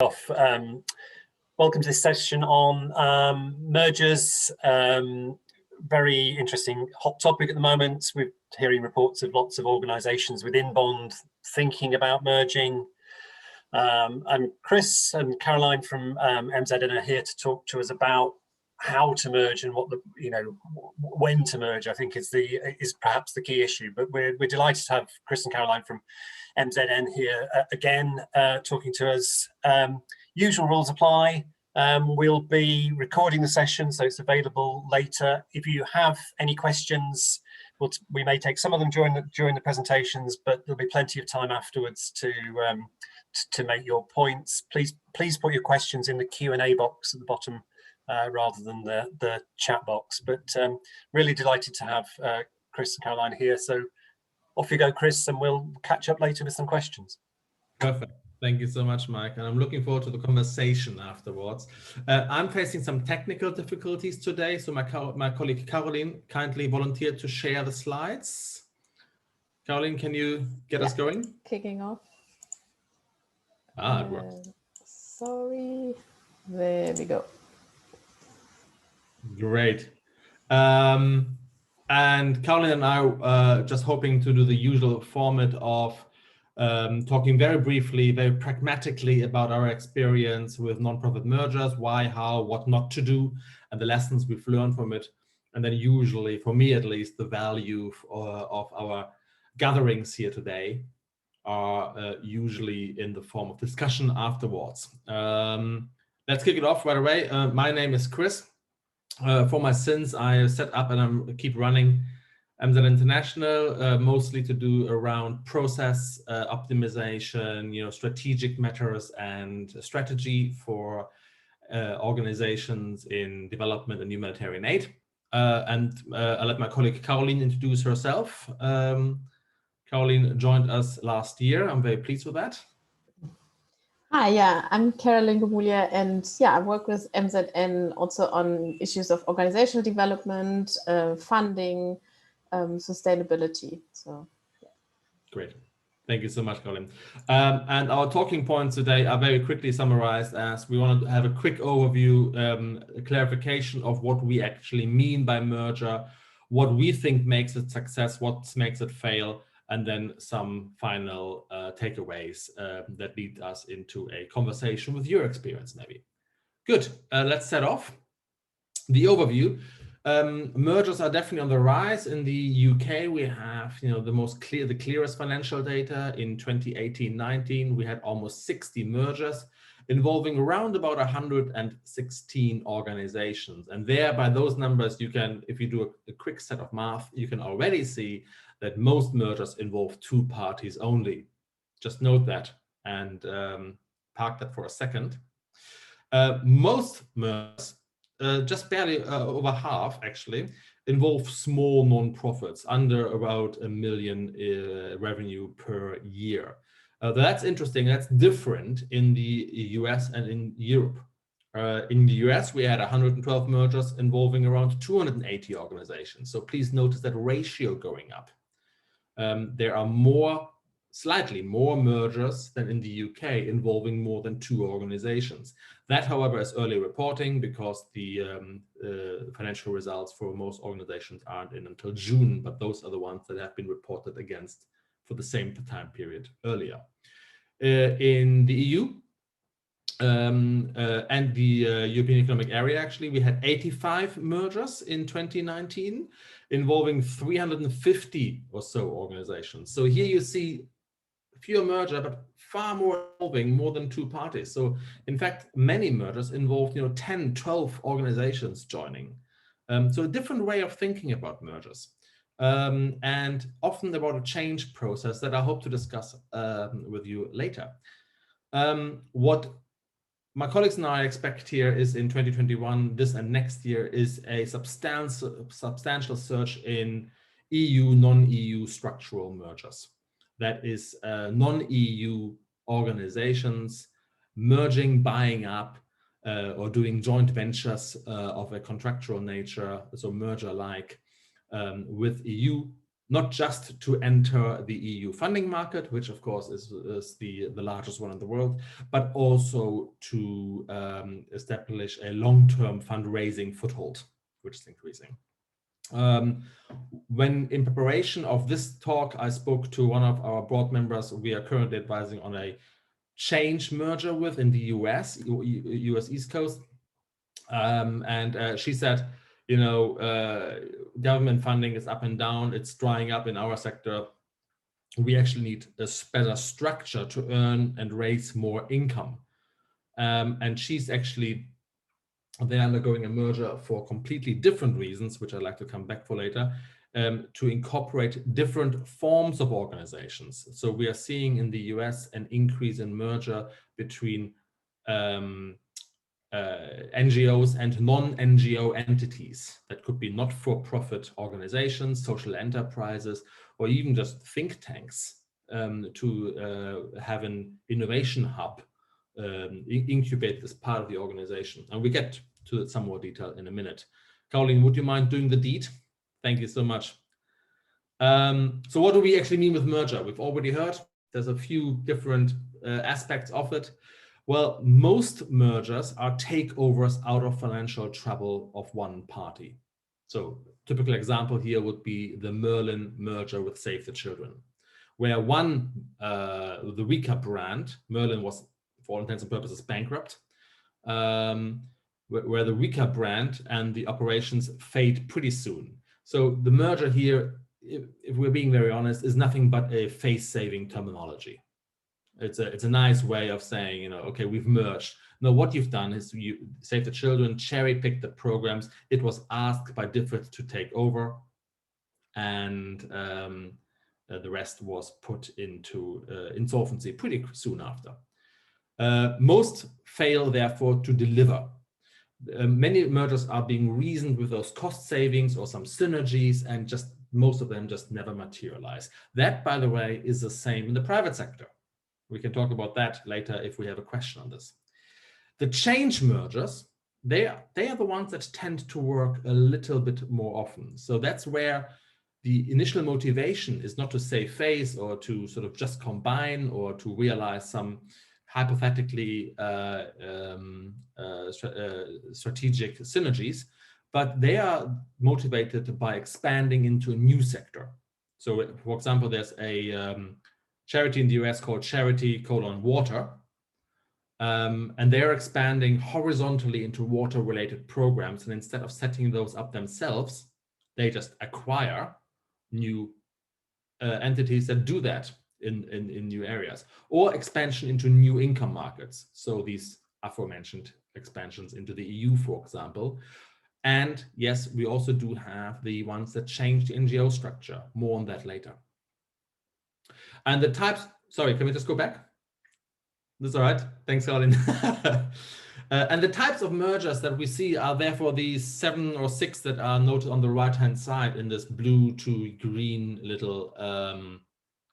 off. Welcome to this session on mergers. Very interesting hot topic at the moment. We're hearing reports of lots of organisations within Bond thinking about merging. And Chris and Caroline from MZN are here to talk to us about how to merge and what the when to merge. I think is perhaps the key issue. But we're delighted to have Chris and Caroline from MZN here again talking to us. Usual rules apply. We'll be recording the session, so it's available later. If you have any questions, we may take some of them during the presentations, but there'll be plenty of time afterwards to make your points. Please put your questions in the Q&A box at the bottom rather than the chat box. But really delighted to have Chris and Caroline here. So off you go, Chris, and we'll catch up later with some questions. Perfect. Thank you so much, Mike. And I'm looking forward to the conversation afterwards. I'm facing some technical difficulties today. So my colleague Caroline kindly volunteered to share the slides. Caroline, can you get us going? Kicking off. It works. Sorry. There we go. Great. And Caroline and I are just hoping to do the usual format of talking very briefly, very pragmatically about our experience with nonprofit mergers, why, how, what not to do, and the lessons we've learned from it. And then usually, for me at least, the value of our gatherings here today are usually in the form of discussion afterwards. Let's kick it off right away. My name is Chris. For my sins, I set up and I keep running MZN International, mostly to do around process optimization, strategic matters and strategy for organizations in development and humanitarian aid. I'll let my colleague Caroline introduce herself. Caroline joined us last year. I'm very pleased with that. Hi, I'm Caroline Gemulia, and I work with MZN also on issues of organizational development, funding, sustainability. So, Great. Thank you so much, Caroline. And our talking points today are very quickly summarized as we want to have a quick overview, a clarification of what we actually mean by merger, what we think makes it success, what makes it fail, and then some final takeaways that lead us into a conversation with your experience, maybe. Good. Let's set off. The overview. Mergers are definitely on the rise. In the UK, we have the clearest financial data. In 2018-19, we had almost 60 mergers involving around about 116 organizations. And there, by those numbers, you can, if you do a quick set of math, you can already see that most mergers involve two parties only. Just note that and park that for a second. Most mergers, just barely over half actually, involve small non-profits under about $1 million revenue per year. That's interesting. That's different in the US and in Europe. In the US, we had 112 mergers involving around 280 organizations. So please notice that ratio going up. There are slightly more mergers than in the UK involving more than 2 organizations. That, however, is early reporting because the financial results for most organizations aren't in until June, but those are the ones that have been reported against for the same time period earlier. In the EU and the European Economic Area, actually, we had 85 mergers in 2019 involving 350 or so organizations. So here you see fewer merger, but far more involving more than 2 parties. So in fact, many mergers involved 10, 12 organizations joining. So a different way of thinking about mergers. And often about a change process that I hope to discuss with you later. What my colleagues and I expect here is in 2021, this and next year, is a substantial surge in EU, non-EU structural mergers. That is non-EU organizations merging, buying up, or doing joint ventures of a contractual nature, so merger-like with EU not just to enter the EU funding market, which of course is the largest one in the world, but also to establish a long-term fundraising foothold, which is increasing. When in preparation of this talk, I spoke to one of our board members we are currently advising on a change merger with in the US East Coast. And she said, you know, government funding is up and down, it's drying up in our sector. We actually need a better structure to earn and raise more income. And she's actually, they're undergoing a merger for completely different reasons, which I'd like to come back for later, to incorporate different forms of organizations. So we are seeing in the US an increase in merger between NGOs and non-NGO entities. That could be not-for-profit organizations, social enterprises, or even just think tanks to have an innovation hub incubate this part of the organization. And we get to some more detail in a minute. Caroline, would you mind doing the deed? Thank you so much. So what do we actually mean with merger? We've already heard there's a few different aspects of it. Well, most mergers are takeovers out of financial trouble of one party. So typical example here would be the Merlin merger with Save the Children, where one, the weaker brand, Merlin was for all intents and purposes bankrupt, where the weaker brand and the operations fade pretty soon. So the merger here, if we're being very honest, is nothing but a face-saving terminology. It's a nice way of saying, you know, okay, we've merged. No, what you've done is you Save the Children, cherry-picked the programs. It was asked by DFID to take over, and the rest was put into insolvency pretty soon after. Most fail, therefore, to deliver. Many mergers are being reasoned with those cost savings or some synergies, and just most of them just never materialize. That, by the way, is the same in the private sector. We can talk about that later if we have a question on this. The change mergers, they are the ones that tend to work a little bit more often. So that's where the initial motivation is not to save face or to sort of just combine or to realize some hypothetically strategic synergies, but they are motivated by expanding into a new sector. So, for example, there's a charity in the US called Charity:water, and they're expanding horizontally into water-related programs. And instead of setting those up themselves, they just acquire new entities that do that in new areas, or expansion into new income markets. So these aforementioned expansions into the EU, for example. And yes, we also do have the ones that change the NGO structure. More on that later. And the types, sorry, can we just go back? That's all right. Thanks, Caroline. And the types of mergers that we see are therefore these 7 or 6 that are noted on the right-hand side in this blue to green little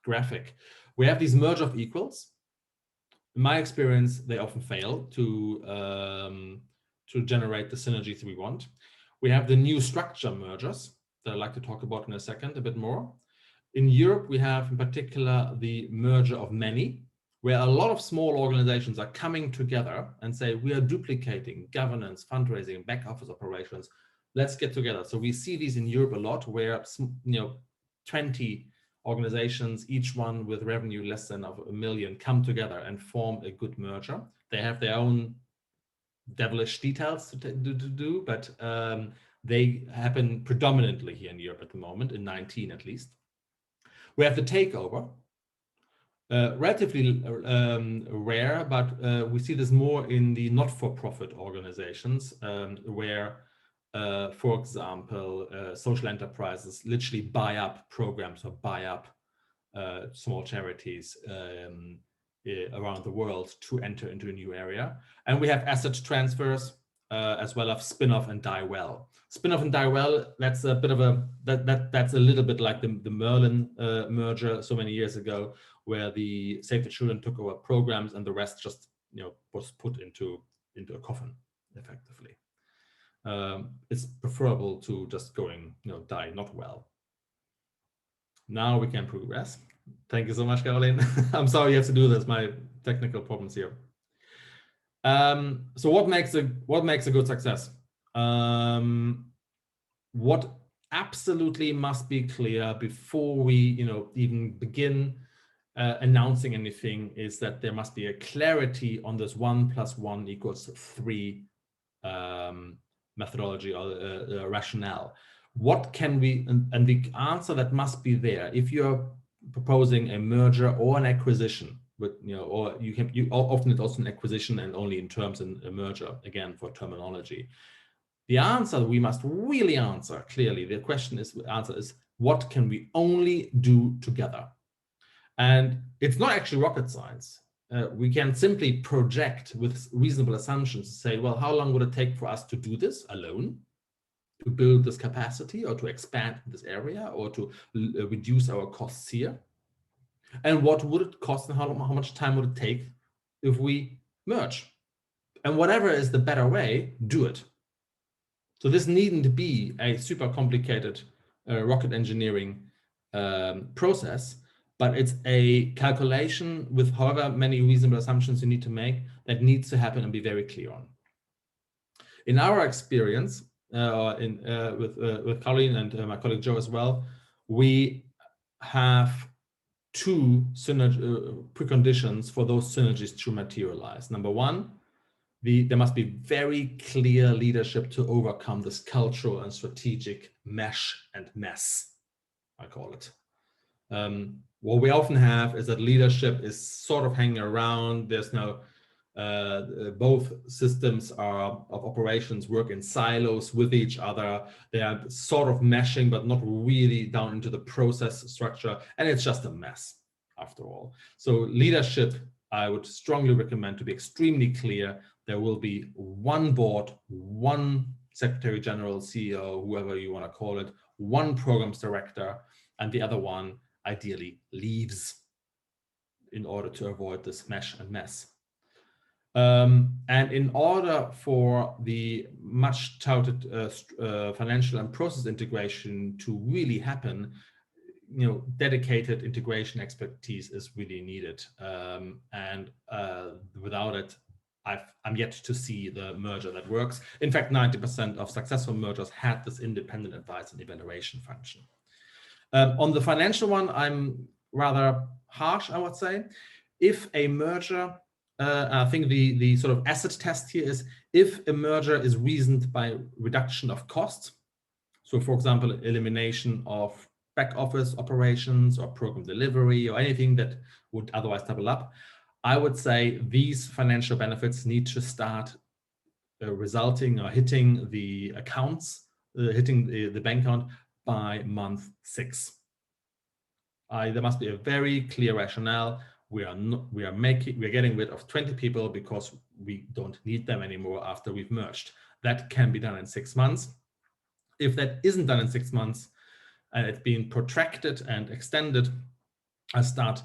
graphic. We have these merge of equals. In my experience, they often fail to generate the synergies we want. We have the new structure mergers that I'd like to talk about in a second, a bit more. In Europe, we have in particular the merger of many, where a lot of small organizations are coming together and say, we are duplicating governance, fundraising, back office operations. Let's get together. So we see these in Europe a lot, where 20 organizations, each one with revenue less than $1 million, come together and form a good merger. They have their own devilish details to do, but they happen predominantly here in Europe at the moment, in 19 at least. We have the takeover, relatively rare, but we see this more in the not-for-profit organizations, where, for example, social enterprises literally buy up programs or buy up small charities around the world to enter into a new area. And we have asset transfers, as well as spin-off and die well. Spin-off and die well, that's a bit of a, that's a little bit like the Merlin merger so many years ago, where the Save the Children took over programs and the rest just was put into a coffin, effectively. It's preferable to just going die not well. Now we can progress. Thank you so much, Caroline. I'm sorry you have to do this. My technical problems here. So what makes a good success? What absolutely must be clear before we, even begin announcing anything is that there must be a clarity on this 1 + 1 = 3 methodology or rationale. What can we, and the answer that must be there, if you're proposing a merger or an acquisition, with, or you often it's also an acquisition and only in terms in a merger, again, for terminology. The answer we must really answer clearly, the answer is, what can we only do together? And it's not actually rocket science. We can simply project with reasonable assumptions to say, well, how long would it take for us to do this alone, to build this capacity or to expand this area or to reduce our costs here? And what would it cost and how much time would it take if we merge? And whatever is the better way, do it. So this needn't be a super complicated rocket engineering process, but it's a calculation with however many reasonable assumptions you need to make that needs to happen and be very clear on. In our experience, with Caroline and my colleague Joe as well, we have two preconditions for those synergies to materialize. Number one, there must be very clear leadership to overcome this cultural and strategic mesh and mess, I call it. What we often have is that leadership is sort of hanging around. There's no, both systems of operations work in silos with each other. They are sort of meshing, but not really down into the process structure. And it's just a mess after all. So leadership, I would strongly recommend to be extremely clear. There will be one board, one secretary general, CEO, whoever you want to call it, one programs director, and the other one ideally leaves in order to avoid this mesh and mess. And in order for the much touted financial and process integration to really happen, dedicated integration expertise is really needed. And without it, I'm yet to see the merger that works. In fact, 90% of successful mergers had this independent advice and evaluation function. On the financial one, I'm rather harsh, I would say. If a merger, I think the sort of asset test here is if a merger is reasoned by reduction of costs. So for example, elimination of back office operations or program delivery or anything that would otherwise double up, I would say these financial benefits need to start resulting or hitting the accounts, hitting the bank account by month 6. There must be a very clear rationale. We are getting rid of 20 people because we don't need them anymore after we've merged. That can be done in 6 months. If that isn't done in 6 months and it's being protracted and extended, I start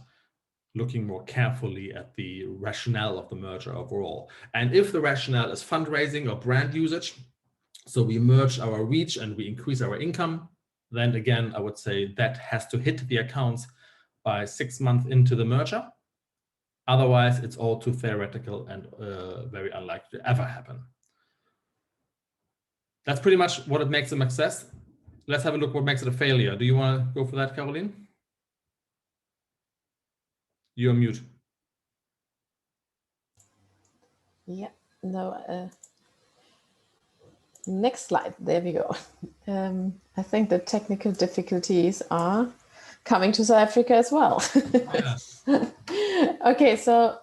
looking more carefully at the rationale of the merger overall. And if the rationale is fundraising or brand usage, so we merge our reach and we increase our income, then again, I would say that has to hit the accounts by 6 months into the merger. Otherwise, it's all too theoretical and very unlikely to ever happen. That's pretty much what it makes a success. Let's have a look what makes it a failure. Do you want to go for that, Caroline? You're mute. Yeah, no. Next slide. There we go. I think the technical difficulties are coming to South Africa as well. Yes. Okay, so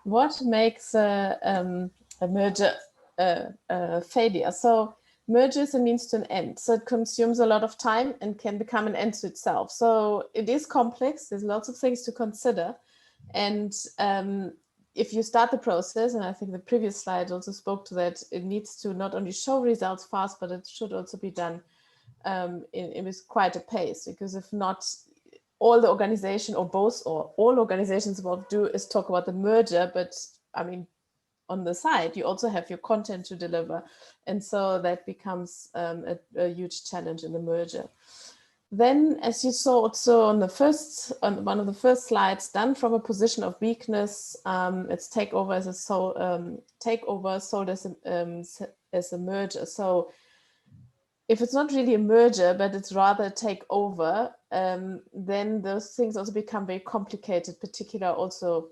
what makes a merger a failure? So merger is a means to an end. So it consumes a lot of time and can become an end to itself. So it is complex. There's lots of things to consider. And if you start the process, and I think the previous slide also spoke to that, it needs to not only show results fast, but it should also be done with quite a pace, because if not, all the organization or all organizations will do is talk about the merger, but I mean, on the side, you also have your content to deliver. And so that becomes a huge challenge in the merger. Then, as you saw also on one of the first slides, done from a position of weakness, it's takeover as a takeover sold as a merger. So if it's not really a merger, but it's rather a takeover, then those things also become very complicated, particularly also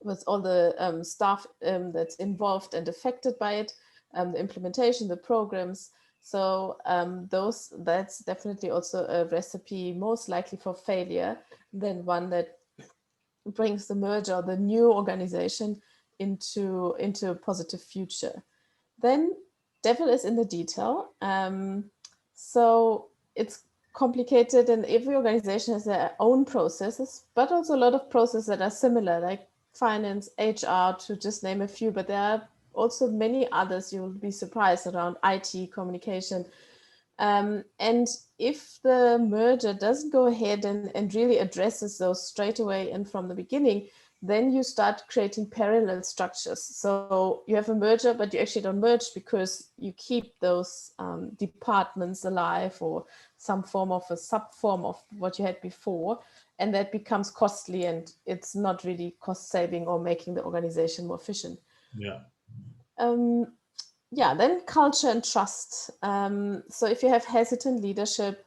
with all the staff that's involved and affected by it, the implementation, the programs. So that's definitely also a recipe most likely for failure than one that brings the merger or the new organization into a positive future. Then devil is in the detail. So it's complicated, and every organization has their own processes, but also a lot of processes that are similar, like finance, HR, to just name a few, but there are also many others you'll be surprised around IT, communication. And if the merger doesn't go ahead and really addresses those straight away and from the beginning, then you start creating parallel structures. So you have a merger, but you actually don't merge because you keep those departments alive, or some form of a sub-form of what you had before. And that becomes costly, and it's not really cost saving or making the organization more efficient. Yeah. Yeah, then culture and trust. So if you have hesitant leadership,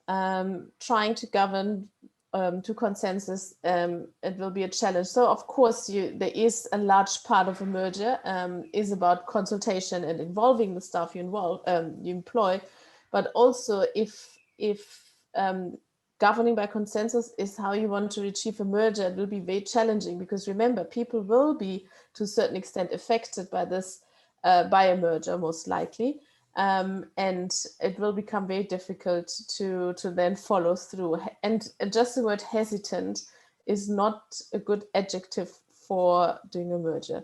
trying to govern to consensus, it will be a challenge. So of course, there is a large part of a merger is about consultation and involving the staff you employ, but also if governing by consensus is how you want to achieve a merger, it will be very challenging, because remember, people will be to a certain extent affected by this. By a merger, most likely, and it will become very difficult to then follow through. And just the word hesitant is not a good adjective for doing a merger.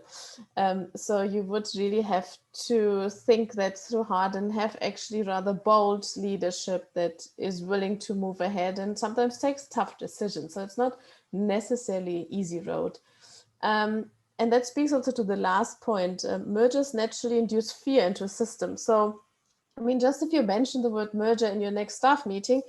So you would really have to think that through hard and have actually rather bold leadership that is willing to move ahead and sometimes takes tough decisions. So it's not necessarily an easy road. And that speaks also to the last point. Mergers naturally induce fear into a system. So, I mean, just if you mention the word merger in your next staff meeting,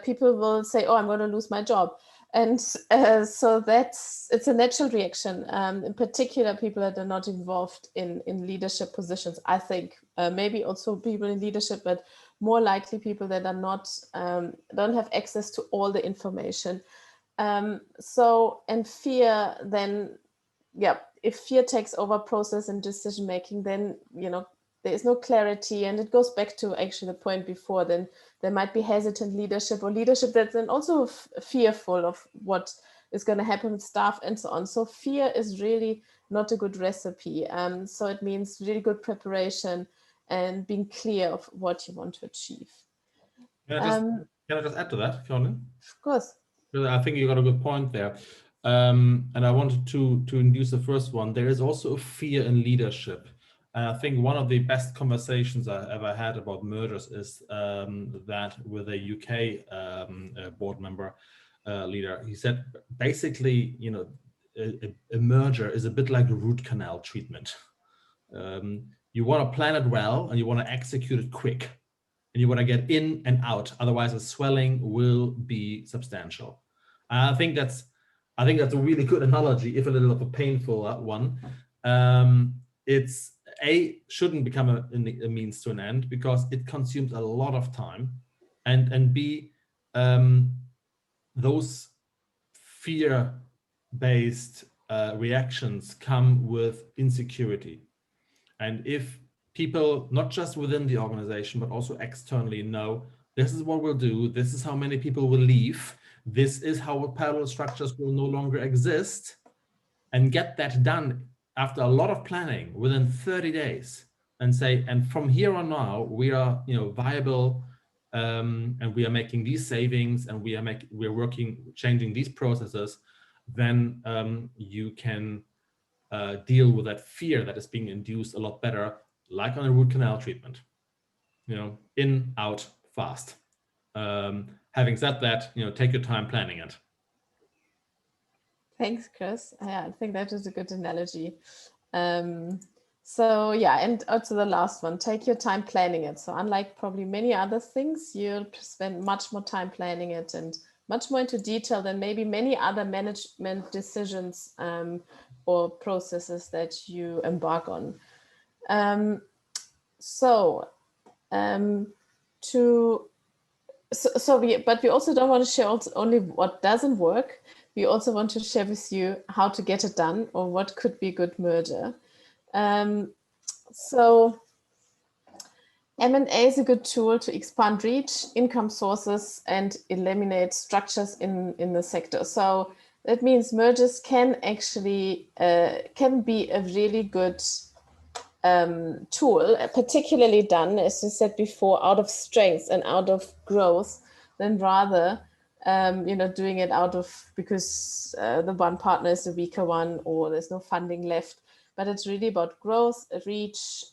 people will say, oh, I'm going to lose my job. And so it's a natural reaction. In particular, people that are not involved in leadership positions, I think. Maybe also people in leadership, but more likely people that are not, don't have access to all the information. And fear then, yeah, if fear takes over process and decision making, then there is no clarity, and it goes back to actually the point before. Then there might be hesitant leadership, or leadership that's then also fearful of what is going to happen with staff and so on. So fear is really not a good recipe. So it means really good preparation and being clear of what you want to achieve. Can I just add to that, Caroline? Of course. I think you got a good point there. And I wanted to induce the first one. There is also a fear in leadership. And I think one of the best conversations I ever had about mergers is that with a UK board member leader. He said, basically, a merger is a bit like a root canal treatment. You want to plan it well and you want to execute it quick. And you want to get in and out. Otherwise, the swelling will be substantial. I think that's a really good analogy, if a little of a painful one. It's shouldn't become a means to an end, because it consumes a lot of time, and B, those fear-based reactions come with insecurity, and if people, not just within the organization, but also externally, know this is what we'll do, this is how many people will leave, this is how parallel structures will no longer exist, and get that done after a lot of planning within 30 days, and say, and from here on now, we are viable, and we are making these savings, and we're working, changing these processes, then you can deal with that fear that is being induced a lot better, like on a root canal treatment, in, out, fast. Having said that, take your time planning it. Thanks, Chris. Yeah, I think that is a good analogy. So yeah, and also the last one, take your time planning it. So unlike probably many other things, you'll spend much more time planning it and much more into detail than maybe many other management decisions or processes that you embark on. But we also don't want to share only what doesn't work. We also want to share with you how to get it done or what could be a good merger. So M&A is a good tool to expand reach, income sources, and eliminate structures in the sector. So that means mergers can actually can be a really good tool, particularly done, as you said before, out of strength and out of growth, than rather doing it out of because the one partner is the weaker one or there's no funding left. But it's really about growth, reach,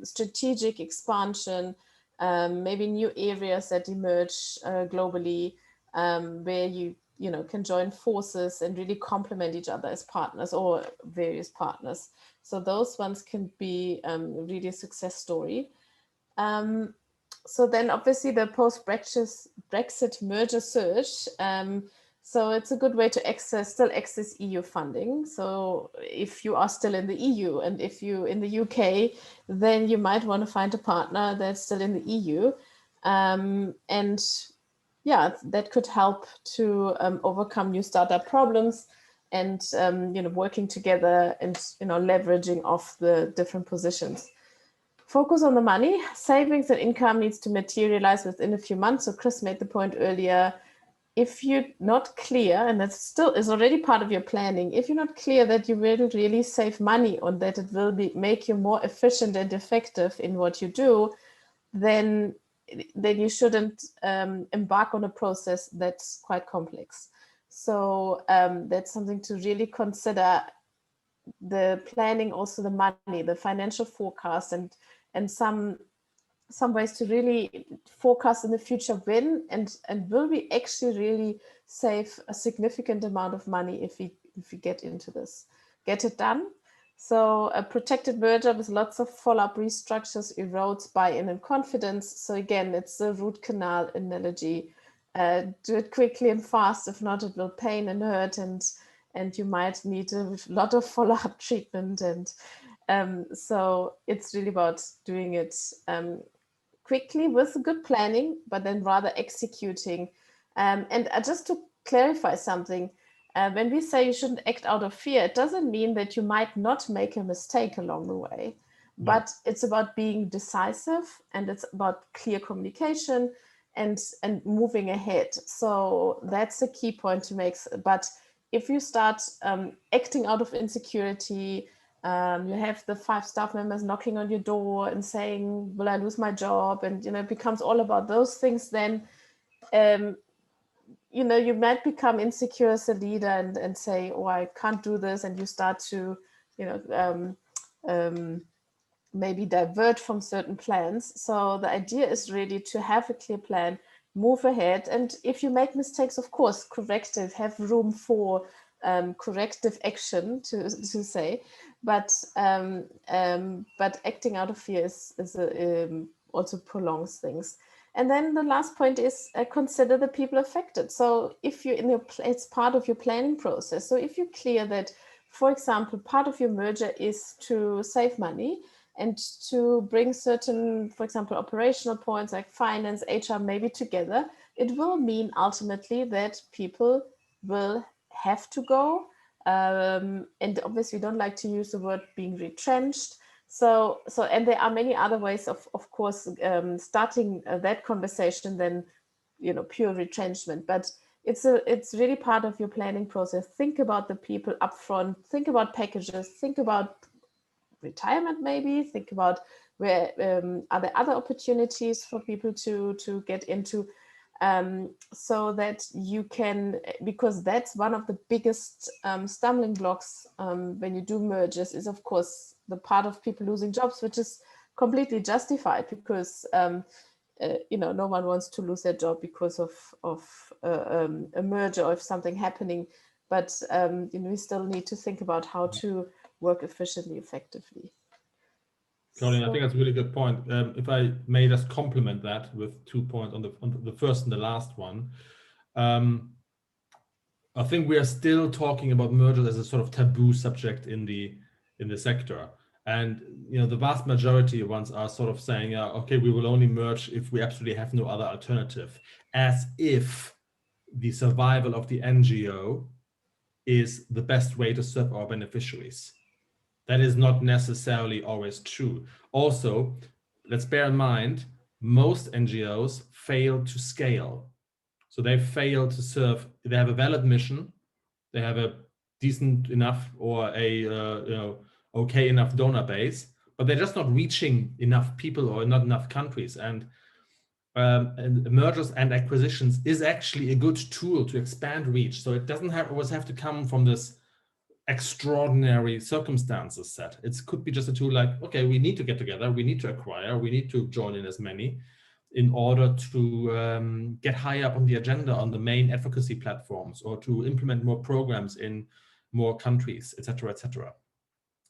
strategic expansion, maybe new areas that emerge globally, where you can join forces and really complement each other as partners or various partners. So those ones can be really a success story. So then obviously the post-Brexit merger search. So it's a good way to still access EU funding. So if you are still in the EU and if you in the UK, then you might want to find a partner that's still in the EU. And yeah, that could help to overcome new startup problems and working together and leveraging off the different positions. Focus on the money. Savings and income needs to materialize within a few months. So Chris made the point earlier, if you're not clear, and that still is already part of your planning, if you're not clear that you will really save money or that it will make you more efficient and effective in what you do, then you shouldn't embark on a process that's quite complex. So that's something to really consider, the planning, also the money, the financial forecast, and some ways to really forecast in the future when and will we actually really save a significant amount of money if we get into this, get it done. So a protected merger with lots of follow-up restructures erodes buy-in and confidence. So again, it's the root canal analogy. Do it quickly and fast. If not, it will pain and hurt, and you might need a lot of follow-up treatment. And so it's really about doing it quickly with good planning, but then rather executing. And just to clarify something, when we say you shouldn't act out of fear, it doesn't mean that you might not make a mistake along the way, but it's about being decisive and it's about clear communication and moving ahead. So that's a key point to make. But if you start acting out of insecurity, you have the 5 staff members knocking on your door and saying, will I lose my job? And, it becomes all about those things. Then, you might become insecure as a leader and say, oh, I can't do this. And you start to, maybe divert from certain plans. So the idea is really to have a clear plan, move ahead. And if you make mistakes, of course, have room for corrective action to say, but acting out of fear also prolongs things. And then the last point is consider the people affected. So if you're it's part of your planning process. So if you're clear that, for example, part of your merger is to save money and to bring certain, for example, operational points like finance, HR, maybe together, it will mean ultimately that people will have to go. And obviously we don't like to use the word being retrenched. So and there are many other ways of course, starting that conversation than, pure retrenchment. But it's really part of your planning process. Think about the people upfront, think about packages, think about retirement, maybe think about where are there other opportunities for people to get into, so that you can, because that's one of the biggest stumbling blocks when you do mergers, is of course the part of people losing jobs, which is completely justified because no one wants to lose their job because of a merger or if something happening, but we still need to think about how to work efficiently, effectively. Caroline, I think that's a really good point. If I may just complement that with 2 points on the first and the last one. I think we are still talking about mergers as a sort of taboo subject in the sector. And the vast majority of ones are sort of saying, okay, we will only merge if we absolutely have no other alternative, as if the survival of the NGO is the best way to serve our beneficiaries. That is not necessarily always true. Also, let's bear in mind, most NGOs fail to scale. So they fail to serve, they have a valid mission, they have a decent enough or a okay enough donor base, but they're just not reaching enough people or not enough countries. And mergers and acquisitions is actually a good tool to expand reach. So it doesn't always have to come from this extraordinary circumstances set. It could be just a tool like, okay, we need to get together, we need to acquire, we need to join in as many in order to get higher up on the agenda on the main advocacy platforms, or to implement more programs in more countries, etc., etc.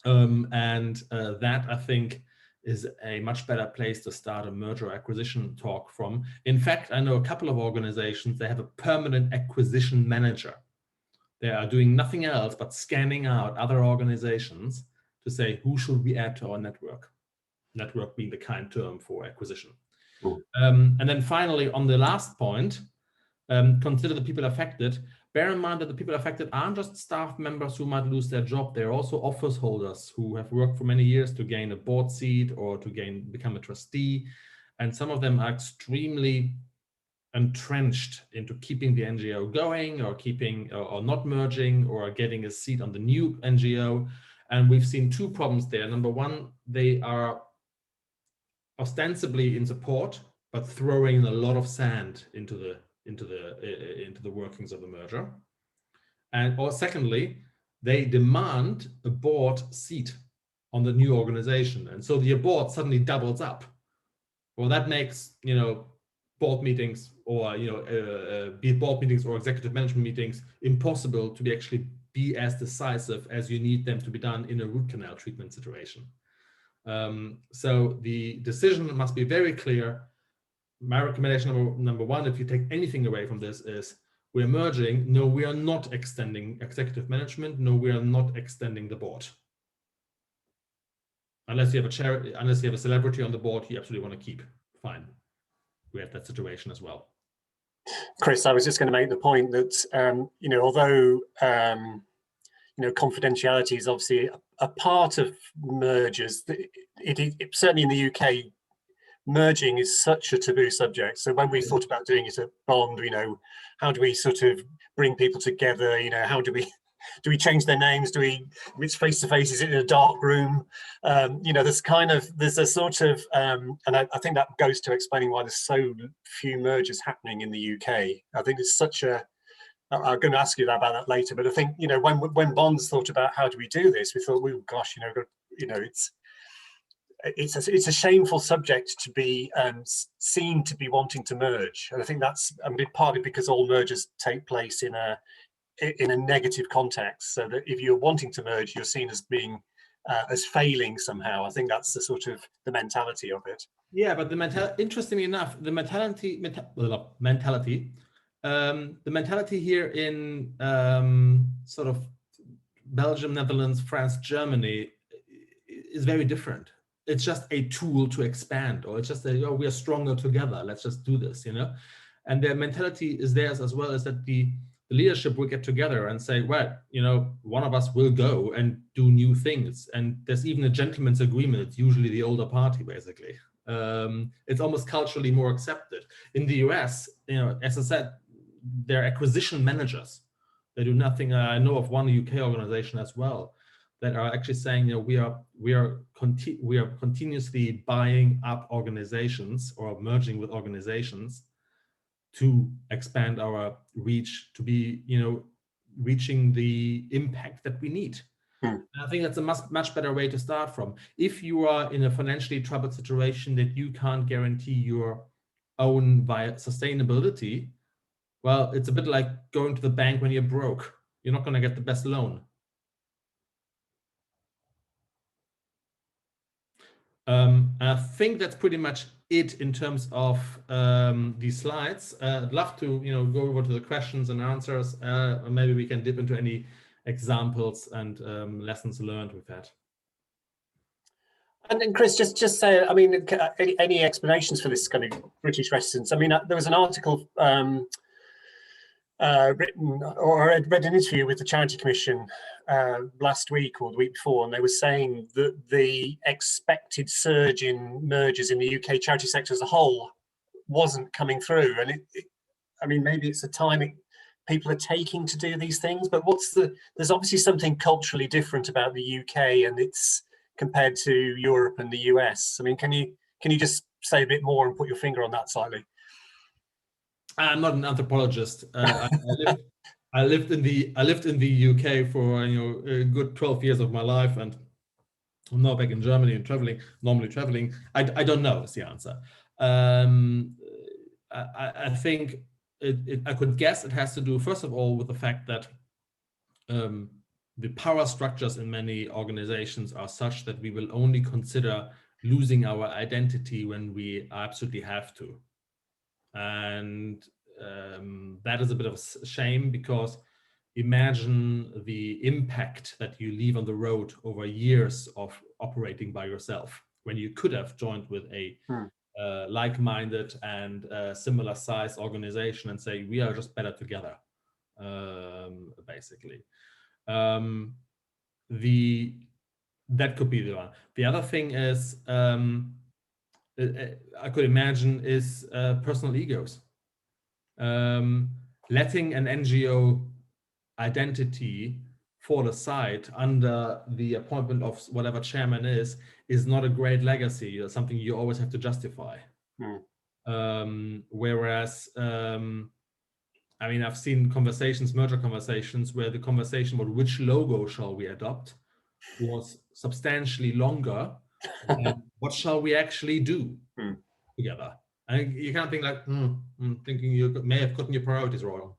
That, I think, is a much better place to start a merger acquisition talk from. In fact, I know a couple of organizations, they have a permanent acquisition manager. They are doing nothing else but scanning out other organizations to say, who should we add to our network? Network being the kind term for acquisition. And then finally, on the last point, consider the people affected. Bear in mind that the people affected aren't just staff members who might lose their job. They're also office holders who have worked for many years to gain a board seat or to become a trustee. And some of them are extremely entrenched into keeping the NGO going, or keeping or not merging, or getting a seat on the new NGO. And we've seen two problems there. Number one, they are ostensibly in support, but throwing a lot of sand into the workings of the merger. Or secondly, they demand a board seat on the new organization, and so the board suddenly doubles up. Well, that makes board meetings or be it board meetings or executive management meetings impossible to actually be as decisive as you need them to be done in a root canal treatment situation. So the decision must be very clear. My recommendation number one, if you take anything away from this, is we're merging. No, we are not extending executive management. No, we are not extending the board. Unless you have a celebrity on the board you absolutely want to keep, fine. We have that situation as well. Chris, I was just going to make the point that although confidentiality is obviously a part of mergers, it certainly in the UK, merging is such a taboo subject. So when we thought about doing it at Bond, how do we sort of bring people together? How do we change their names? It's face to face? Is it in a dark room? There's a sort of, and I think that goes to explaining why there's so few mergers happening in the UK. I think it's such a, I'm going to ask you about that later, but I think, when Bonds thought about how do we do this, we thought, well, gosh, it's a shameful subject to be seen to be wanting to merge. And I think that's partly because all mergers take place in a negative context, so that if you're wanting to merge, you're seen as being as failing somehow. I think that's the sort of the mentality of it. Yeah, but interestingly enough, the mentality here in sort of Belgium, Netherlands, France, Germany is very different. It's just a tool to expand, or it's just we are stronger together. Let's just do this, And their mentality is theirs as well, is that the leadership will get together and say, well, one of us will go and do new things. And there's even a gentleman's agreement. It's usually the older party, basically. It's almost culturally more accepted. In the US, as I said, they're acquisition managers. They do nothing. I know of one UK organization as well that are actually saying, we are continuously buying up organizations or merging with organizations to expand our reach, to be, reaching the impact that we need. And I think that's a much better way to start from. If you are in a financially troubled situation that you can't guarantee your own sustainability, well, it's a bit like going to the bank when you're broke. You're not going to get the best loan. And I think that's pretty much it in terms of these slides. I'd love to, go over to the questions and answers. Or maybe we can dip into any examples and lessons learned with that. And then Chris, just say, I mean, any explanations for this kind of British reticence? I mean, there was an article written, or I read an interview with the Charity Commission last week or the week before, and they were saying that the expected surge in mergers in the UK charity sector as a whole wasn't coming through. And I mean, maybe it's a time people are taking to do these things, but there's obviously something culturally different about the UK and it's compared to Europe and the US. I mean, can you just say a bit more and put your finger on that slightly? I'm not an anthropologist. I lived in the UK for a good 12 years of my life, and I'm now back in Germany and normally traveling. I don't know is the answer. I think I could guess it has to do, first of all, with the fact that the power structures in many organizations are such that we will only consider losing our identity when we absolutely have to. And that is a bit of a shame, because imagine the impact that you leave on the road over years of operating by yourself, when you could have joined with a like-minded and similar size organization and say, we are just better together, basically. That could be the one. The other thing is, I could imagine, is personal egos. Letting an NGO identity fall aside under the appointment of whatever chairman is not a great legacy. It's something you always have to justify. Whereas, I mean, I've seen merger conversations, where the conversation about which logo shall we adopt was substantially longer than what shall we actually do together. And you can't think like, thinking you may have gotten your priorities wrong.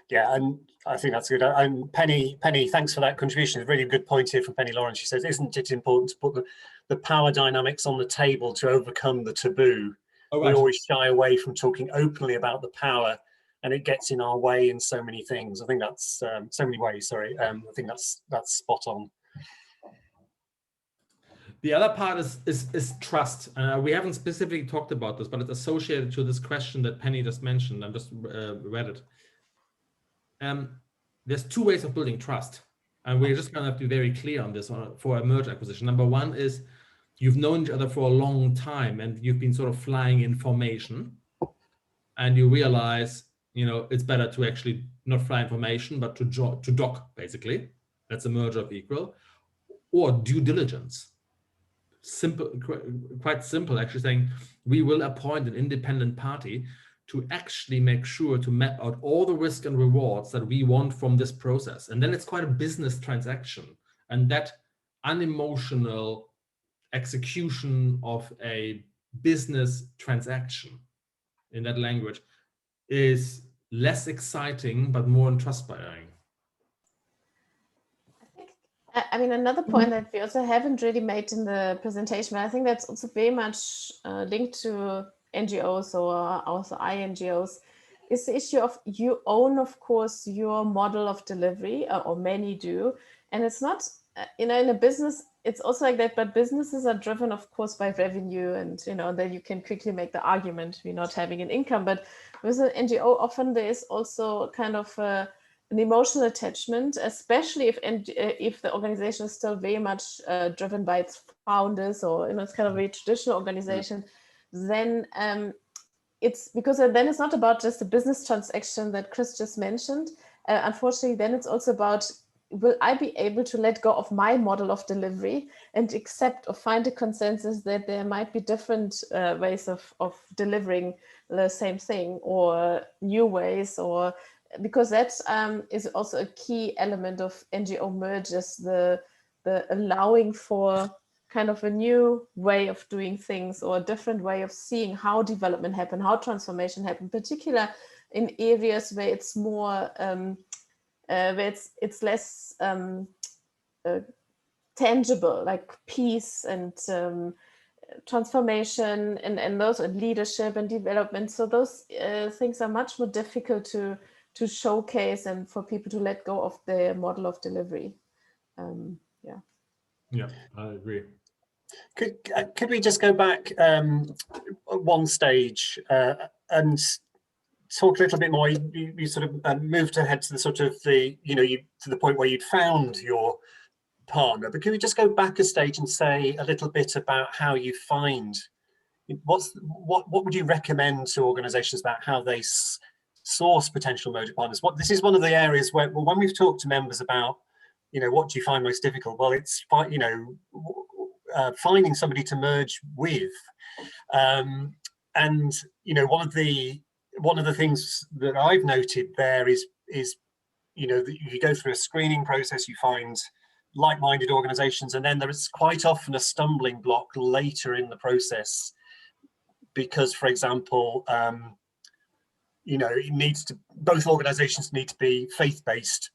Yeah, and I think that's good. And Penny, thanks for that contribution. It's a really good point here from Penny Lawrence. She says, isn't it important to put the power dynamics on the table to overcome the taboo? Oh, right. We always shy away from talking openly about the power, and it gets in our way in so many things. I think that's so many ways, sorry. I think that's spot on. The other part is trust. We haven't specifically talked about this, but it's associated to this question that Penny just mentioned. I just read it. There's two ways of building trust, and we're just going to have to be very clear on this for a merger acquisition. Number one is you've known each other for a long time, and you've been sort of flying in formation, and you realize, it's better to actually not fly in formation, but to dock, basically. That's a merger of equal. Or due diligence. Quite simple, actually, saying we will appoint an independent party to actually make sure to map out all the risk and rewards that we want from this process. And then it's quite a business transaction. And that unemotional execution of a business transaction, in that language, is less exciting, but more trust-inspiring. I mean, another point that we also haven't really made in the presentation, but I think that's also very much linked to NGOs or also INGOs, is the issue of you own, of course, your model of delivery, or many do. And it's not, in a business, it's also like that, but businesses are driven, of course, by revenue, and, then you can quickly make the argument we're not having an income. But with an NGO, often there is also kind of an emotional attachment, especially if the organization is still very much driven by its founders, or it's kind of a very traditional organization. Then it's because then it's not about just the business transaction that Chris just mentioned. Unfortunately, then it's also about, will I be able to let go of my model of delivery and accept or find a consensus that there might be different ways of delivering the same thing, or new ways, or because that is also a key element of NGO mergers, the allowing for kind of a new way of doing things, or a different way of seeing how development happen, how transformation happen, particularly in areas where it's more, where it's less tangible, like peace and transformation and those, and leadership and development. So those things are much more difficult to showcase and for people to let go of the model of delivery. Yeah, I agree. Could we just go back one stage and talk a little bit more? You sort of moved ahead to the sort of to the point where you'd found your partner, but can we just go back a stage and say a little bit about how you find what would you recommend to organizations about how they source potential merger partners? This is one of the areas where, well, when we've talked to members about, what do you find most difficult? Well, it's finding somebody to merge with, and one of the things that I've noted there is that you go through a screening process, you find like-minded organizations, and then there is quite often a stumbling block later in the process because, for example, both organizations need to be faith-based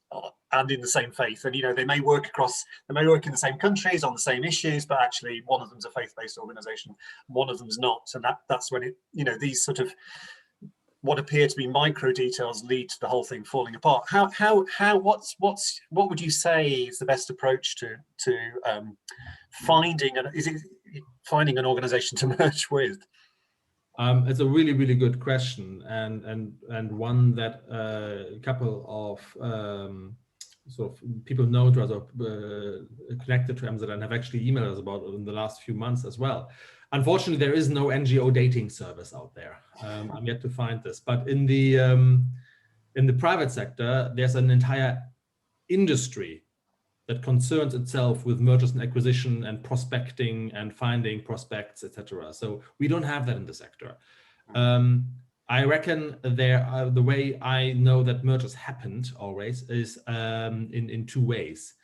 and in the same faith, and they may work in the same countries on the same issues, but actually one of them's a faith-based organization, one of them's not, and that's when these sort of what appear to be micro details lead to the whole thing falling apart. What would you say is the best approach to finding an organization to merge with? It's a really, really good question, and one that a couple of sort of people known to us or connected to MZN have actually emailed us about in the last few months as well. Unfortunately, there is no NGO dating service out there. I'm yet to find this, but in the private sector, there's an entire industry that concerns itself with mergers and acquisition and prospecting and finding prospects, etc. So we don't have that in the sector. I reckon the way I know that mergers happened always is in two ways.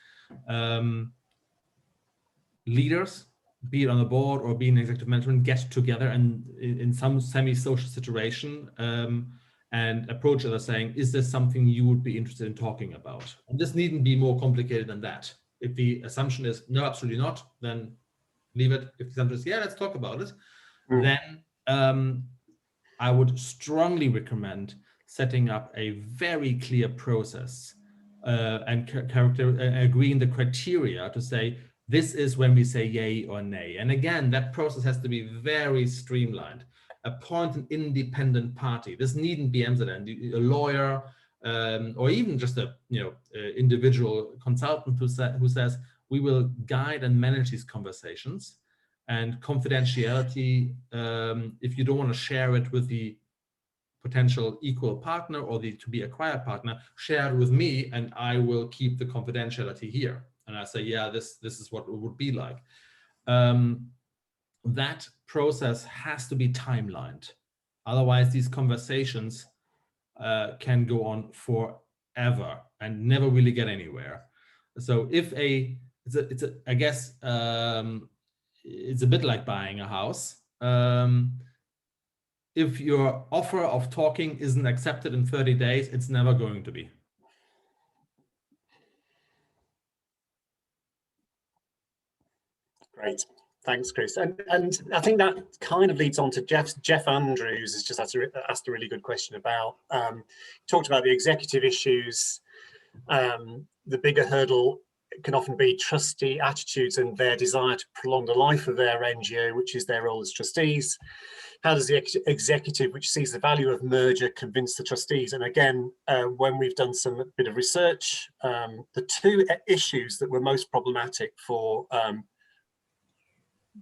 Leaders, be it on the board or be in executive management, get together and in some semi-social situation and approach others saying, is this something you would be interested in talking about? And this needn't be more complicated than that. If the assumption is no, absolutely not, then leave it. If the assumption is, yeah, let's talk about it, then I would strongly recommend setting up a very clear process and agreeing the criteria to say, this is when we say yay or nay. And again, that process has to be very streamlined. Appoint an independent party. This needn't be MZN, a lawyer, or even just a individual consultant who says, we will guide and manage these conversations. And confidentiality, if you don't want to share it with the potential equal partner or the to be acquired partner, share it with me and I will keep the confidentiality here. And I say, yeah, this is what it would be like. That process has to be timelined. Otherwise, these conversations can go on forever and never really get anywhere. So if I guess it's a bit like buying a house. If your offer of talking isn't accepted in 30 days, it's never going to be. Great. Thanks, Chris. And I think that kind of leads on to Jeff Andrews has just asked a really good question about, talked about the executive issues. The bigger hurdle can often be trustee attitudes and their desire to prolong the life of their NGO, which is their role as trustees. How does the executive, which sees the value of merger, convince the trustees? And again, when we've done some bit of research, the two issues that were most problematic for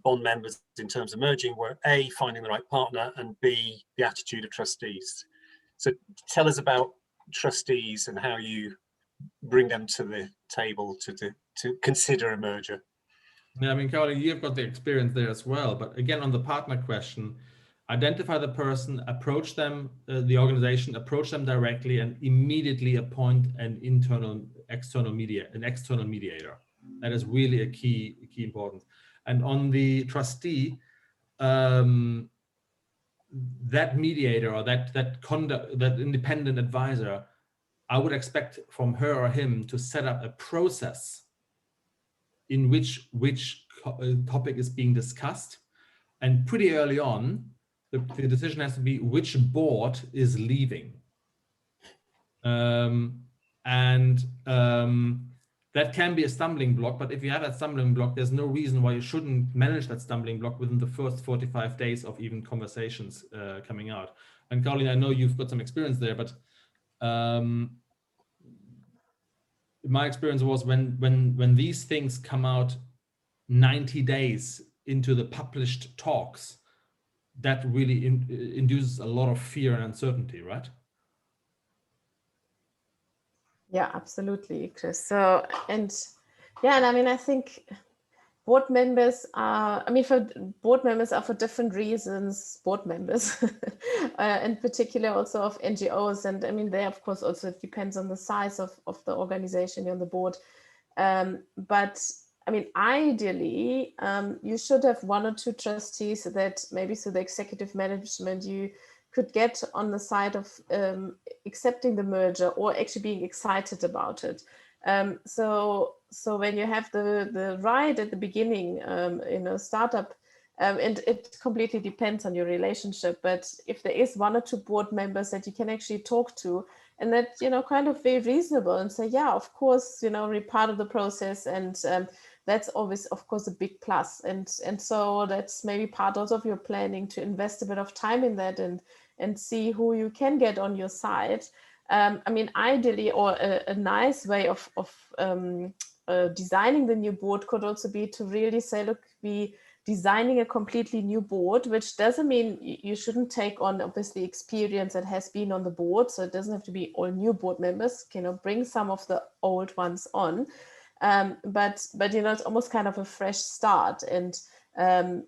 bond members in terms of merging were A, finding the right partner, and B, the attitude of trustees. So tell us about trustees and how you bring them to the table to consider a merger. Yeah, I mean, Caroline, you've got the experience there as well. But again, on the partner question, identify the person, approach them, the organization, approach them directly, and immediately appoint an external mediator. That is really a key importance. And on the trustee, that mediator or that independent advisor, I would expect from her or him to set up a process in which topic is being discussed, and pretty early on, the decision has to be which board is leaving. That can be a stumbling block, but if you have that stumbling block, there's no reason why you shouldn't manage that stumbling block within the first 45 days of even conversations coming out. And Caroline, I know you've got some experience there, but my experience was when these things come out 90 days into the published talks, that really induces a lot of fear and uncertainty, right? Yeah, absolutely, Chris. So, and I mean, I think board members are, board members are for different reasons, board members, in particular also of NGOs. And I mean, they, of course, also it depends on the size of the organization you're on the board. But I mean, ideally, you should have one or two trustees that maybe through the executive management you could get on the side of accepting the merger or actually being excited about it. So when you have the right at the beginning, startup, and it completely depends on your relationship, but if there is one or two board members that you can actually talk to and that, kind of very reasonable and say, yeah, of course, we're part of the process, and that's always, of course, a big plus. And so that's maybe part also of your planning to invest a bit of time in that and see who you can get on your side. I mean, ideally, or a nice way of designing the new board could also be to really say, look, we designing a completely new board, which doesn't mean you shouldn't take on obviously experience that has been on the board. So it doesn't have to be all new board members, bring some of the old ones on. But it's almost kind of a fresh start. And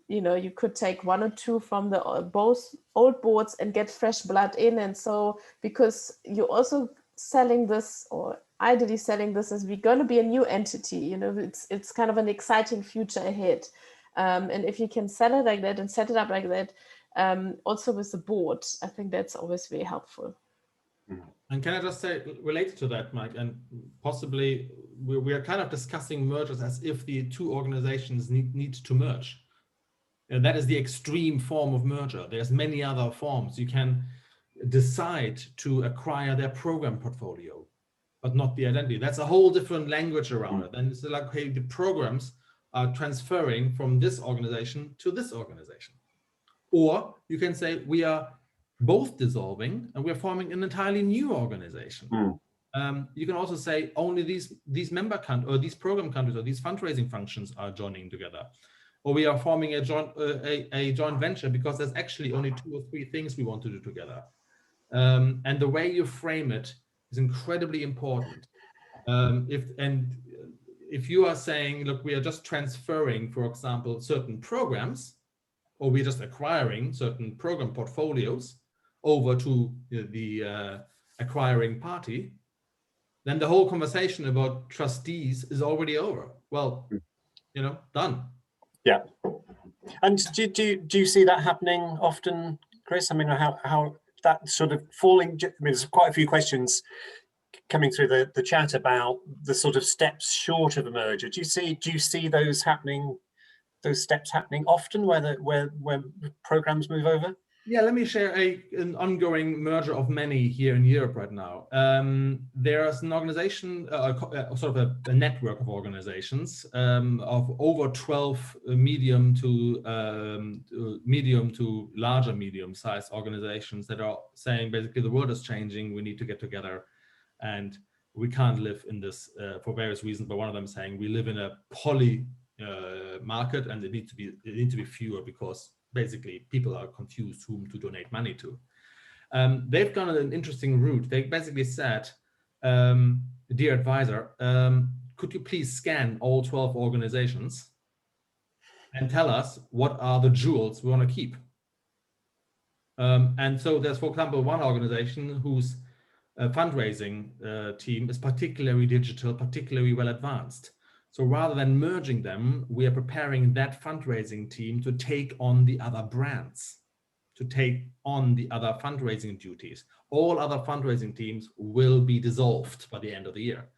you could take one or two from the both old boards and get fresh blood in. And so, because you're also selling this, or ideally selling this as we're going to be a new entity, it's kind of an exciting future ahead. And if you can sell it like that and set it up like that, also with the board, I think that's always very helpful. And can I just say, related to that, Mike, and possibly we are kind of discussing mergers as if the two organizations need to merge. And that is the extreme form of merger. There's many other forms. You can decide to acquire their program portfolio, but not the identity. That's a whole different language around it. And it's like, okay, the programs are transferring from this organization to this organization. Or you can say we are both dissolving and we're forming an entirely new organization. You can also say only these member countries or these program countries or these fundraising functions are joining together. Or we are forming a joint venture because there's actually only 2 or 3 things we want to do together. And the way you frame it is incredibly important. If you are saying, look, we are just transferring, for example, certain programs, or we're just acquiring certain program portfolios over to the acquiring party, then the whole conversation about trustees is already over. Well, done. Yeah. And do you see that happening often, Chris? I mean, how that sort of falling? I mean, there's quite a few questions coming through the chat about the sort of steps short of a merger. Do you see those happening? Those steps happening often where programs move over? Yeah, let me share an ongoing merger of many here in Europe right now. There's an organization, sort of a network of organizations of over 12 medium to larger medium-sized organizations that are saying basically the world is changing, we need to get together, and we can't live in this for various reasons. But one of them saying we live in a poly market, and it needs to be fewer because basically people are confused whom to donate money to. They've gone an interesting route. They basically said, dear advisor, could you please scan all 12 organizations and tell us what are the jewels we want to keep? And so there's, for example, one organization whose fundraising team is particularly digital, particularly well advanced. So rather than merging them, we are preparing that fundraising team to take on the other brands, to take on the other fundraising duties. All other fundraising teams will be dissolved by the end of the year.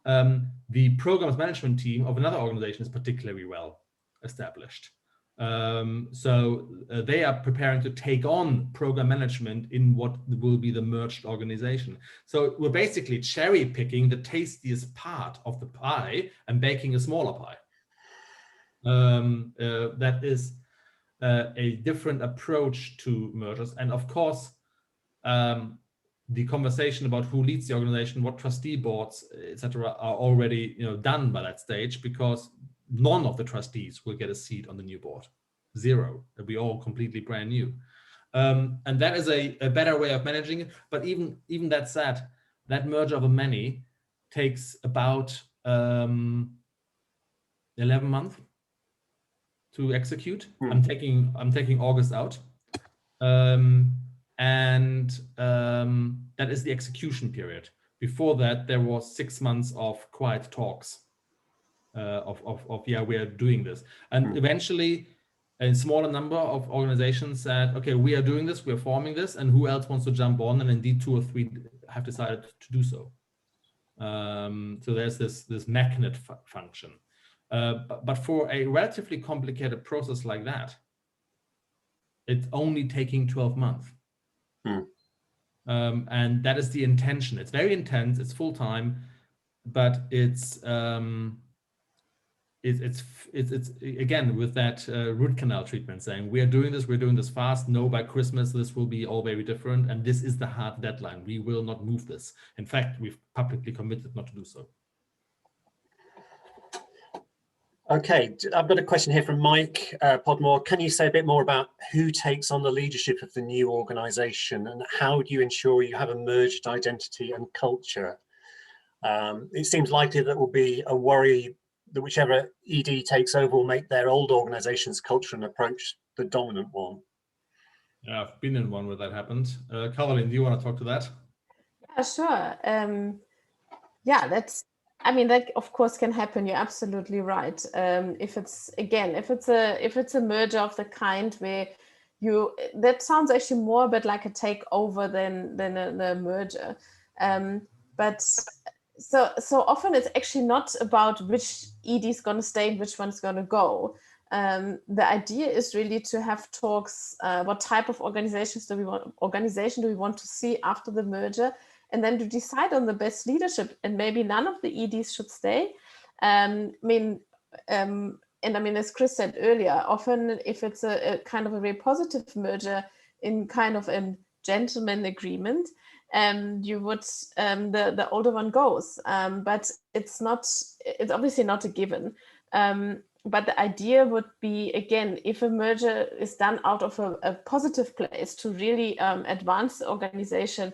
the programs management team of another organization is particularly well established. So they are preparing to take on program management in what will be the merged organization. So we're basically cherry picking the tastiest part of the pie and baking a smaller pie. That is a different approach to mergers. And of course, the conversation about who leads the organization, what trustee boards, etc., are already done by that stage, because none of the trustees will get a seat on the new board. Zero. They'll be all completely brand new. And that is a better way of managing it. But even that said, that merger of a many takes about 11 months to execute. I'm taking August out. That is the execution period. Before that, there was 6 months of quiet talks we are doing this. And eventually, a smaller number of organizations said, okay, we are doing this, we're forming this, and who else wants to jump on? And indeed, 2 or 3 have decided to do so. So there's this magnet function. But for a relatively complicated process like that, it's only taking 12 months. And that is the intention. It's very intense, it's full time, but it's again with that root canal treatment, saying we're doing this fast. No, by Christmas this will be all very different, and this is the hard deadline. We will not move this. In fact, we've publicly committed not to do so. Okay, I've got a question here from Mike Podmore. Can you say a bit more about who takes on the leadership of the new organisation, and how do you ensure you have a merged identity and culture? It seems likely that will be a worry that whichever ED takes over will make their old organisation's culture and approach the dominant one. Yeah, I've been in one where that happened. Caroline, do you want to talk to that? Yeah, sure. That of course can happen. You're absolutely right. If it's a merger of the kind where that sounds actually more a bit like a takeover than a merger. But so often it's actually not about which ED is going to stay and which one's going to go. The idea is really to have talks. What type of organization do we want to see after the merger? And then to decide on the best leadership, and maybe none of the EDs should stay. As Chris said earlier, often if it's a kind of a very positive merger in kind of a gentleman agreement, you would the older one goes, but it's obviously not a given. But the idea would be, again, if a merger is done out of a positive place to really advance the organization.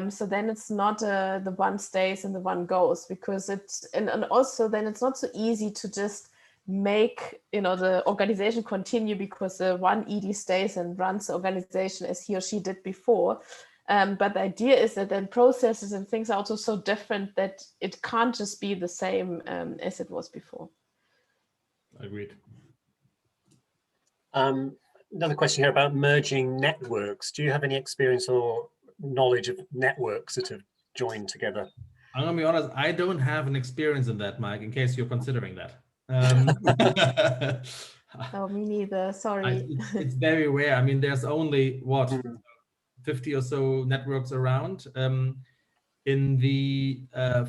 So then it's not the one stays and the one goes, because and also then it's not so easy to just make the organization continue because the one ED stays and runs the organization as he or she did before. But the idea is that then processes and things are also so different that it can't just be the same as it was before. Agreed. Another question here about merging networks. Do you have any experience or knowledge of networks that have joined together? I'm gonna be honest, I don't have an experience in that, Mike, in case you're considering that. Oh, me neither, sorry. It's very rare. I mean, there's only 50 or so networks around. In the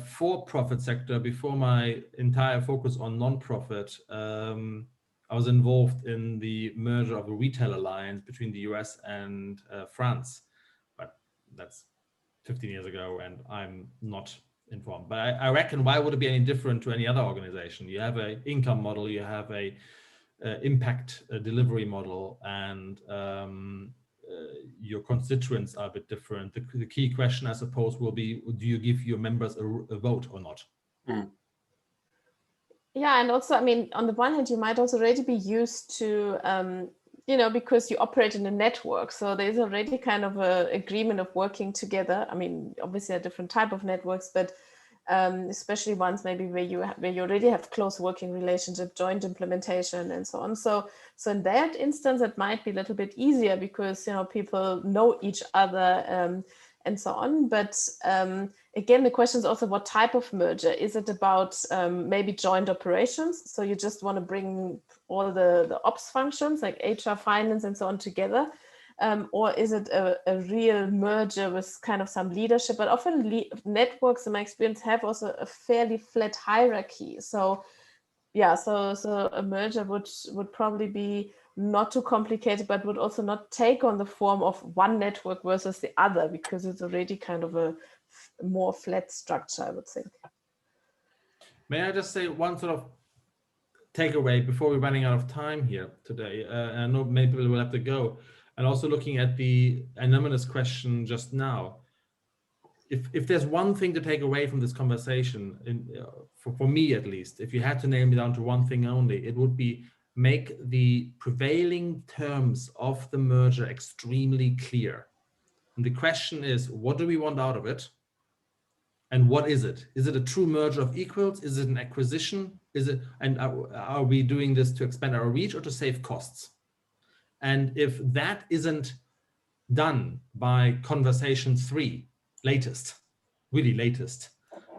for-profit sector, before my entire focus on non-profit, I was involved in the merger of a retail alliance between the US and France. That's 15 years ago, and I'm not informed. But I reckon, why would it be any different to any other organization? You have an income model, you have a impact delivery model, and your constituents are a bit different. The key question, I suppose, will be, do you give your members a vote or not? Yeah, and also, on the one hand, you might also already be used to because you operate in a network. So there's already kind of an agreement of working together. Obviously a different type of networks, but especially ones maybe where you already have close working relationship, joint implementation, and so on. So in that instance, it might be a little bit easier because people know each other, and so on. But again, the question is also what type of merger. Is it about maybe joint operations? So you just want to bring all the ops functions like HR, finance, and so on together. Or is it a real merger with kind of some leadership? But often networks, in my experience, have also a fairly flat hierarchy. So yeah, so a merger would probably be not too complicated, but would also not take on the form of one network versus the other, because it's already kind of a more flat structure, I would think. May I just say one sort of takeaway before we're running out of time here today? I know maybe we'll have to go. And also looking at the anonymous question just now, if there's one thing to take away from this conversation, for me at least, if you had to nail me down to one thing only, it would be make the prevailing terms of the merger extremely clear. And the question is, what do we want out of it? And what is it? Is it a true merger of equals? Is it an acquisition? Are we doing this to expand our reach or to save costs? And if that isn't done by conversation 3, really latest,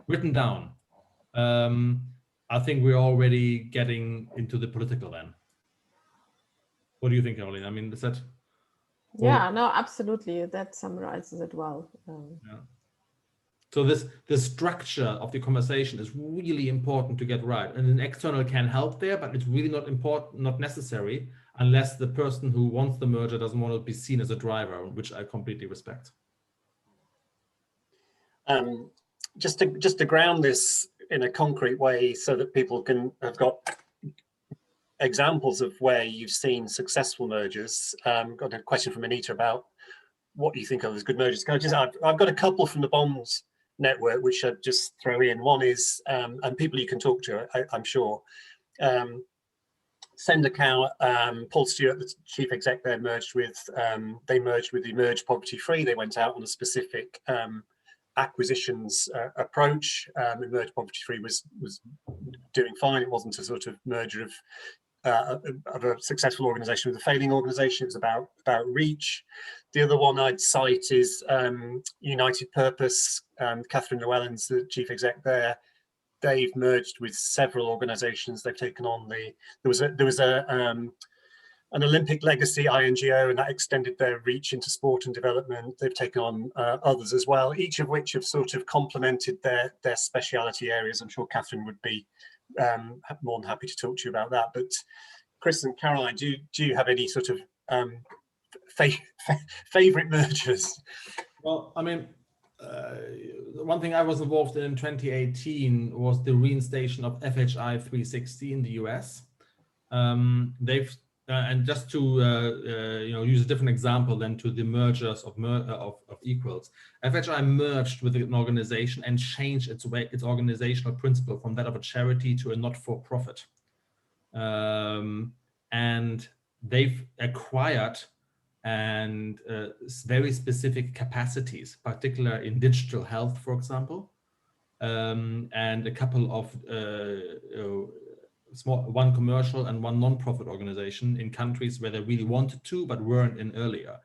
written down, I think we're already getting into the political then. What do you think, Caroline? I mean, is that? Yeah, no, absolutely. That summarizes it well. Yeah. So the structure of the conversation is really important to get right. And an external can help there, but it's really not important, not necessary, unless the person who wants the merger doesn't want to be seen as a driver, which I completely respect. Just to ground this in a concrete way so that people have got examples of where you've seen successful mergers. Got a question from Anita about what you think of as good mergers. I've got a couple from the bonds network, which I'd just throw in. One is, and people you can talk to, I'm sure. Sendercow, Paul Stewart, the chief exec there, merged with the Emerge Poverty Free. They went out on a specific acquisitions approach. Emerge Poverty Free was doing fine. It wasn't a sort of merger of a successful organization with a failing organization. It was about reach. The other one I'd cite is United Purpose. Catherine Llewellyn's the chief exec there. They've merged with several organizations. They've taken on there was an Olympic legacy NGO, and that extended their reach into sport and development. They've taken on others as well, each of which have sort of complemented their speciality areas. I'm sure Catherine would be more than happy to talk to you about that. But Chris and Caroline, do you have any sort of favorite mergers? Well, I mean, one thing I was involved in 2018 was the reinstation of FHI 360 in the US. They've and just to use a different example than to the mergers of equals, FHI merged with an organization and changed its organizational principle from that of a charity to a not-for-profit. And they've acquired very specific capacities, particularly in digital health, for example, and a couple of one commercial and one non-profit organization in countries where they really wanted to but weren't in earlier.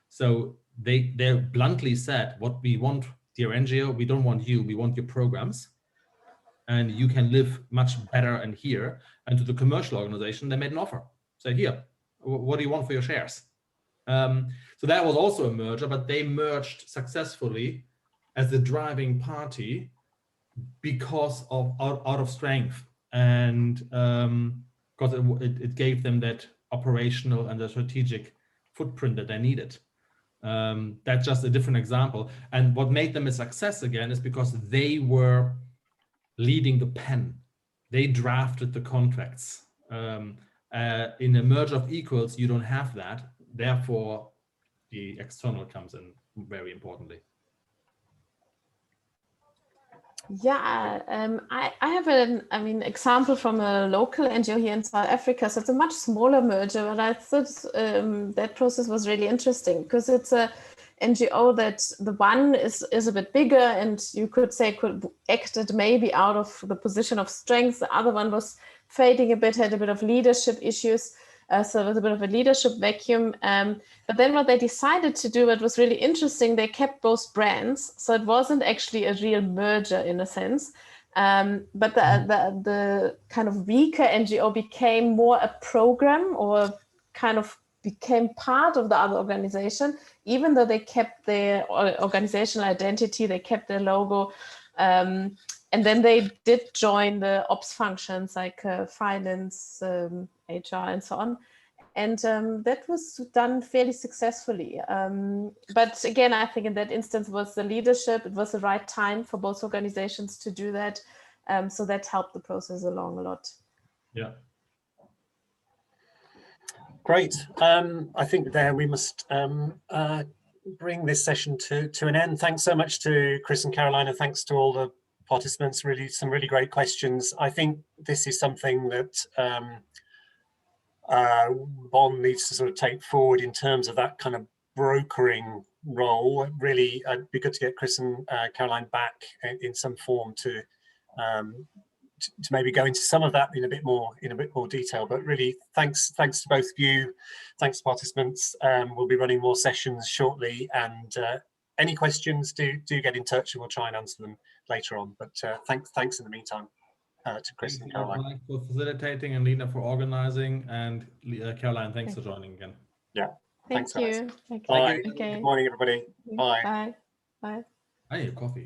So they bluntly said, what we want, dear NGO, we don't want you, we want your programs, and you can live much better and here. And to the commercial organization, they made an offer. Say, here, what do you want for your shares? So that was also a merger, but they merged successfully as the driving party because of out of strength, and because it gave them that operational and the strategic footprint that they needed. That's just a different example. And what made them a success again is because they were leading the pen. They drafted the contracts. In a merger of equals, you don't have that. Therefore, the external comes in very importantly. Yeah, I have an example from a local NGO here in South Africa. So it's a much smaller merger, but I thought that process was really interesting because it's a NGO that the one is a bit bigger, and you could say could acted maybe out of the position of strength. The other one was fading a bit, had a bit of leadership issues. So it was a bit of a leadership vacuum. But then what they decided to do, it was really interesting, they kept both brands. So it wasn't actually a real merger in a sense. But the kind of weaker NGO became more a program, or kind of became part of the other organization, even though they kept their organizational identity, they kept their logo. And then they did join the ops functions like finance, HR, and so on. And that was done fairly successfully. But again, I think in that instance was the leadership. It was the right time for both organizations to do that. So that helped the process along a lot. Yeah. Great. I think there we must bring this session to an end. Thanks so much to Chris and Caroline, and thanks to all the participants. Really, some really great questions. I think this is something that Bonn needs to sort of take forward in terms of that kind of brokering role. Really, it'd be good to get Chris and Caroline back in some form to maybe go into some of that in a bit more detail. But really, thanks to both of you. Thanks to participants. We'll be running more sessions shortly, and any questions, do get in touch, and we'll try and answer them later on. But thanks in the meantime to Chris and Caroline. Mike for facilitating, and Lena for organizing, and Caroline, thanks for joining again. Yeah. Thank Thanks, you. guys. Bye. Okay. Good morning, everybody. Bye. Bye. Bye. Hey, coffee.